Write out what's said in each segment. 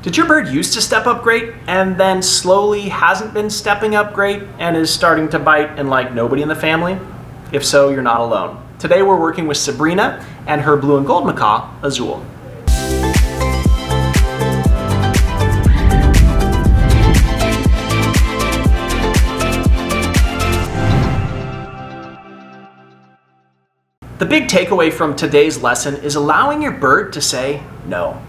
Did your bird used to step up great and then slowly hasn't been stepping up great and is starting to bite and like nobody in the family? If so, you're not alone. Today we're working with Sabrina and her blue and gold macaw, Azul. The big takeaway from today's lesson is allowing your bird to say no.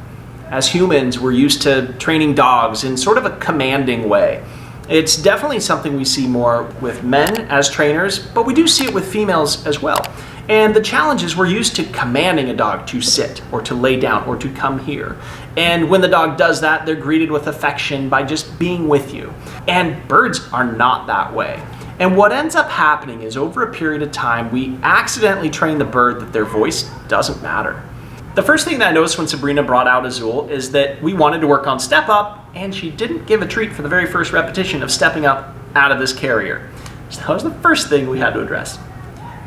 As humans, we're used to training dogs in sort of a commanding way. It's definitely something we see more with men as trainers, but we do see it with females as well. And the challenge is we're used to commanding a dog to sit or to lay down or to come here. And when the dog does that, they're greeted with affection by just being with you. And birds are not that way. And what ends up happening is over a period of time, we accidentally train the bird that their voice doesn't matter. The first thing that I noticed when Sabrina brought out Azul is that we wanted to work on step up, and she didn't give a treat for the very first repetition of stepping up out of this carrier. So that was the first thing we had to address.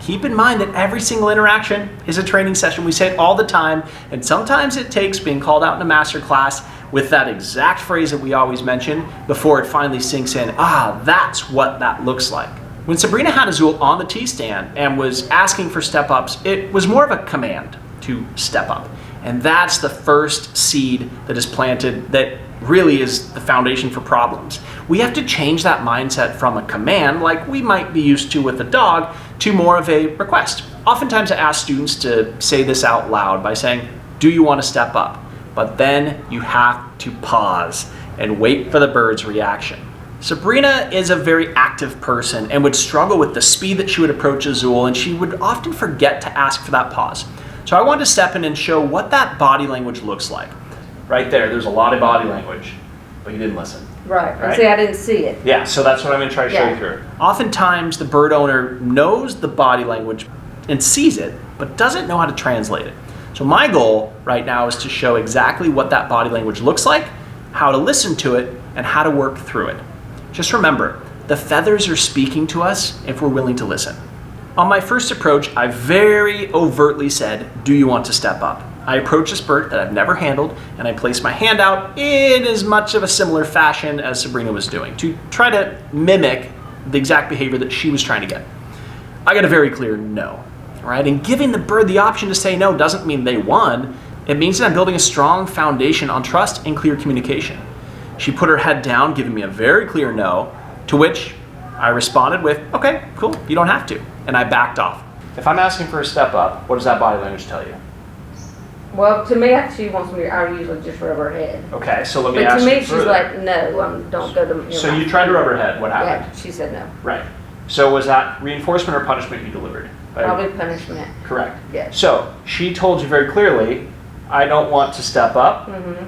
Keep in mind that every single interaction is a training session. We say it all the time, and sometimes it takes being called out in a master class with that exact phrase that we always mention before it finally sinks in. That's what that looks like. When Sabrina had Azul on the T-stand and was asking for step-ups, it was more of a command to step up. And that's the first seed that is planted that really is the foundation for problems. We have to change that mindset from a command, like we might be used to with a dog, to more of a request. Oftentimes I ask students to say this out loud by saying, "Do you want to step up?" But then you have to pause and wait for the bird's reaction. Sabrina is a very active person and would struggle with the speed that she would approach Azul, and she would often forget to ask for that pause. So I wanted to step in and show what that body language looks like. Right there's a lot of body language, but you didn't listen. Right? And see, I didn't see it. Yeah, so that's what I'm going to try to show you through. Oftentimes the bird owner knows the body language and sees it, but doesn't know how to translate it. So my goal right now is to show exactly what that body language looks like, how to listen to it, and how to work through it. Just remember, the feathers are speaking to us if we're willing to listen. On my first approach, I very overtly said, "Do you want to step up?" I approach this bird that I've never handled, and I place my hand out in as much of a similar fashion as Sabrina was doing to try to mimic the exact behavior that she was trying to get. I got a very clear no, right? And giving the bird the option to say no doesn't mean they won. It means that I'm building a strong foundation on trust and clear communication. She put her head down, giving me a very clear no, to which I responded with, "Okay, cool, you don't have to." And I backed off. If I'm asking for a step up, what does that body language tell you? Well, to me, she wants me. I usually just rub her head. Okay, so let me ask you. But to me, she's further. like, "No, don't go to." So you tried to rub her head. What happened? Yeah, she said no. Right. So was that reinforcement or punishment you delivered? Probably punishment. Correct. Yes. So she told you very clearly, "I don't want to step up," Mm-hmm.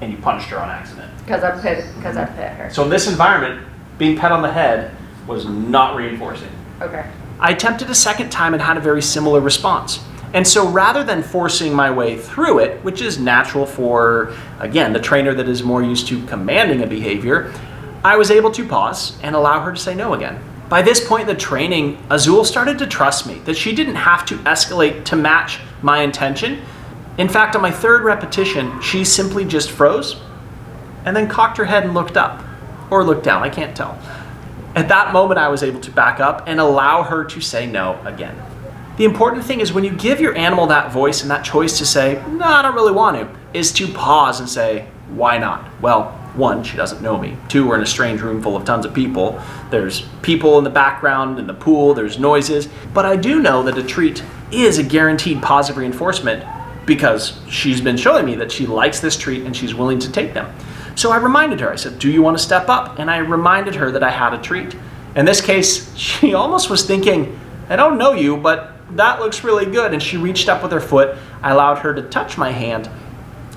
and you punished her on accident. Because I pet her. So in this environment, being pet on the head was not reinforcing. Okay. I attempted a second time and had a very similar response. And so rather than forcing my way through it, which is natural for, again, the trainer that is more used to commanding a behavior, I was able to pause and allow her to say no again. By this point in the training, Azul started to trust me, that she didn't have to escalate to match my intention. In fact, on my third repetition, she simply just froze and then cocked her head and looked up, or looked down, I can't tell. At that moment, I was able to back up and allow her to say no again. The important thing is when you give your animal that voice and that choice to say, "No, I don't really want to," is to pause and say, "Why not?" Well, one, she doesn't know me. Two, we're in a strange room full of tons of people. There's people in the background, in the pool, there's noises. But I do know that a treat is a guaranteed positive reinforcement because she's been showing me that she likes this treat and she's willing to take them. So I reminded her, I said, "Do you want to step up?" And I reminded her that I had a treat. In this case, she almost was thinking, "I don't know you, but that looks really good." And she reached up with her foot. I allowed her to touch my hand.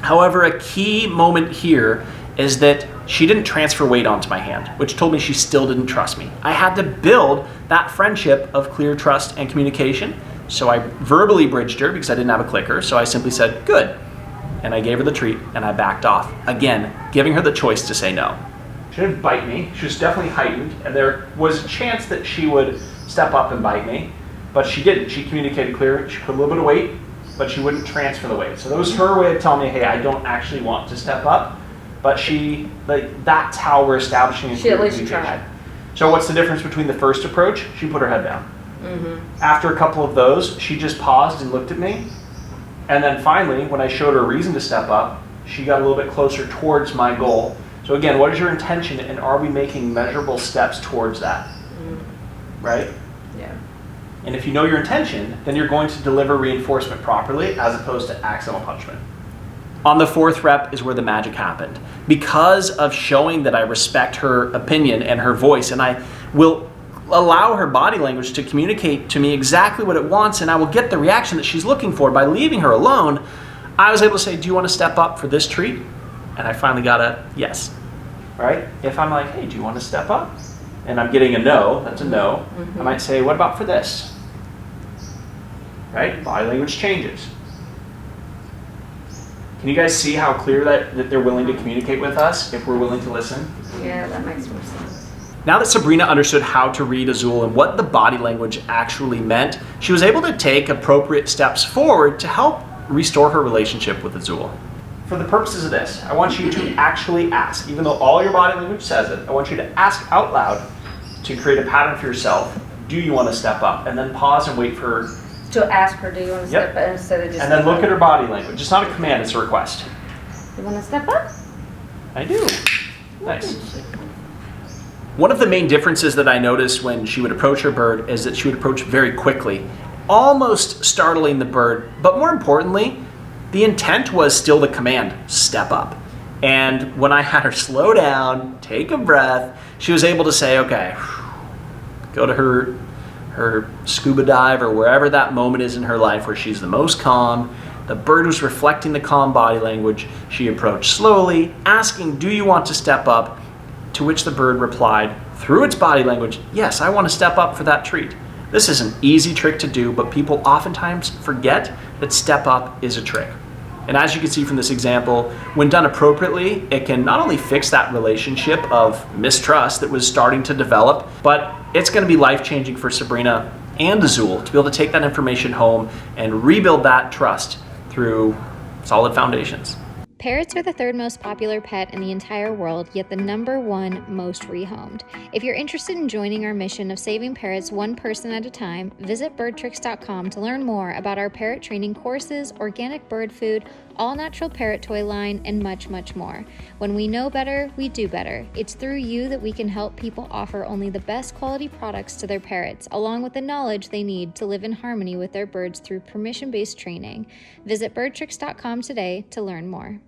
However, a key moment here is that she didn't transfer weight onto my hand, which told me she still didn't trust me. I had to build that friendship of clear trust and communication. So I verbally bridged her because I didn't have a clicker. So I simply said, "Good." And I gave her the treat and I backed off. Again, giving her the choice to say no. She didn't bite me. She was definitely heightened. And there was a chance that she would step up and bite me. But she didn't. She communicated clearly. She put a little bit of weight, but she wouldn't transfer the weight. So that was her way of telling me, "Hey, I don't actually want to step up." but that's how we're establishing a She at clear least communication. tried. So what's the difference between the first approach? She put her head down. After a couple of those, she just paused and looked at me. And then finally, when I showed her a reason to step up, she got a little bit closer towards my goal. So again, what is your intention, and are we making measurable steps towards that? Right? Yeah. And if you know your intention, then you're going to deliver reinforcement properly as opposed to accidental punishment. On the fourth rep is where the magic happened. Because of showing that I respect her opinion and her voice, and I will allow her body language to communicate to me exactly what it wants, and I will get the reaction that she's looking for by leaving her alone, I was able to say, do you want to step up for this treat? And I finally got a yes, right? If I'm like, hey, do you want to step up? And I'm getting a no, that's a no. I might say, what about for this? Right? Body language changes. Can you guys see how clear that they're willing to communicate with us if we're willing to listen? Yeah, that makes more sense. Now that Sabrina understood how to read Azul and what the body language actually meant, she was able to take appropriate steps forward to help restore her relationship with Azul. For the purposes of this, I want you to actually ask, even though all your body language says it, I want you to ask out loud to create a pattern for yourself. Do you want to step up? And then pause and wait for her. To ask her, do you want to step up instead of just. And then look at her body language. It's not a command, it's a request. You want to step up? I do. Nice. One of the main differences that I noticed when she would approach her bird is that she would approach very quickly, almost startling the bird. But more importantly, the intent was still the command, step up. And when I had her slow down, take a breath, she was able to say, okay, go to her scuba dive or wherever that moment is in her life where she's the most calm. The bird was reflecting the calm body language. She approached slowly, asking, do you want to step up? To which the bird replied, through its body language, yes, I want to step up for that treat. This is an easy trick to do, but people oftentimes forget that step up is a trick. And as you can see from this example, when done appropriately, it can not only fix that relationship of mistrust that was starting to develop, but it's going to be life-changing for Sabrina and Azul to be able to take that information home and rebuild that trust through solid foundations. Parrots are the third most popular pet in the entire world, yet the #1 most rehomed. If you're interested in joining our mission of saving parrots one person at a time, visit birdtricks.com to learn more about our parrot training courses, organic bird food, all-natural parrot toy line, and much, much more. When we know better, we do better. It's through you that we can help people offer only the best quality products to their parrots, along with the knowledge they need to live in harmony with their birds through permission-based training. Visit birdtricks.com today to learn more.